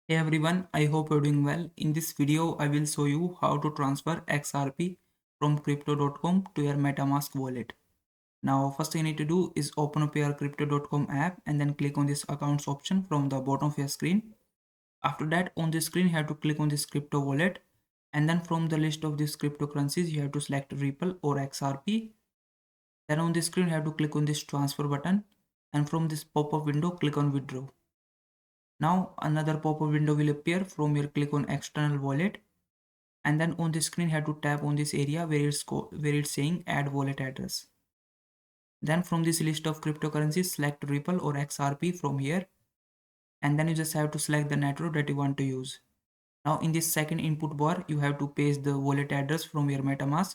Hey everyone, I hope you're doing well. In this video, I will show you how to transfer XRP from crypto.com to your Metamask wallet. Now, first you need to do is open up your crypto.com app and then click on this accounts option from the bottom of your screen. After that, on the screen, you have to click on this crypto wallet, and then from the list of these cryptocurrencies, you have to select Ripple or XRP. Then on the screen, you have to click on this transfer button, and from this pop-up window, click on withdraw. Now another pop-up window will appear. From here, click on external wallet, and then on the screen you have to tap on this area where it's saying add wallet address. Then from this list of cryptocurrencies, select Ripple or XRP from here, and then you just have to select the network that you want to use. Now in this second input bar, you have to paste the wallet address from your Metamask.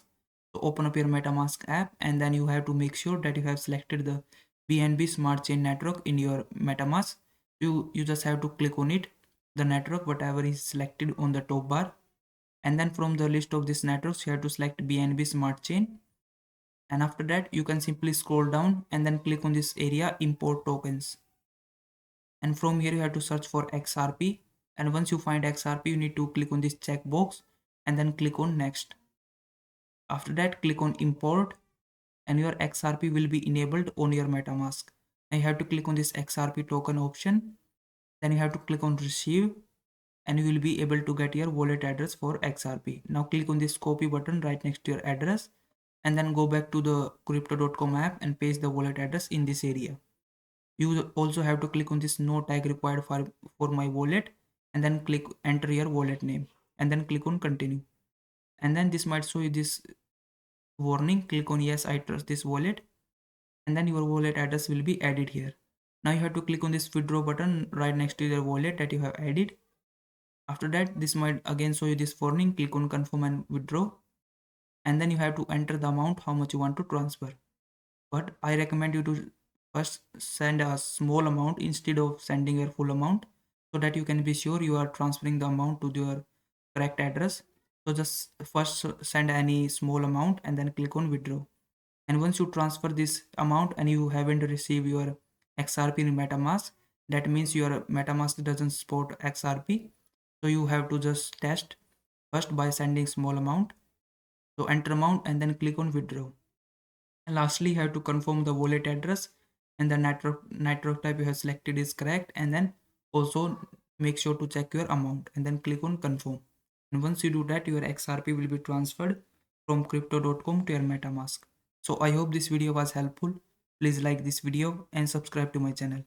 So open up your Metamask app, and then you have to make sure that you have selected the BNB Smart Chain network in your Metamask. You just have to click on it, the network whatever is selected on the top bar, and then from the list of these networks you have to select BNB Smart Chain, and after that you can simply scroll down and then click on this area import tokens, and from here you have to search for XRP, and once you find XRP you need to click on this checkbox and then click on next. After that, click on import, and your XRP will be enabled on your Metamask. Now you have to click on this XRP token option, then you have to click on receive, and you will be able to get your wallet address for XRP. Now click on this copy button right next to your address, and then go back to the crypto.com app and paste the wallet address in this area. You also have to click on this no tag required for my wallet, and then click enter your wallet name, and then click on continue. And then this might show you this warning. Click on yes, I trust this wallet, and then your wallet address will be added here. Now you have to click on this withdraw button right next to your wallet that you have added. After that, this might again show you this warning. Click on confirm and withdraw, and then you have to enter the amount how much you want to transfer. But I recommend you to first send a small amount instead of sending your full amount, so that you can be sure you are transferring the amount to your correct address. So just first send any small amount and then click on withdraw. And once you transfer this amount and you haven't received your XRP in Metamask, that means your Metamask doesn't support XRP. So you have to just test first by sending small amount. So enter amount and then click on withdraw. And lastly, you have to confirm the wallet address and the network type you have selected is correct, and then also make sure to check your amount and then click on confirm. And once you do that, your XRP will be transferred from crypto.com to your Metamask. So I hope this video was helpful. Please like this video and subscribe to my channel.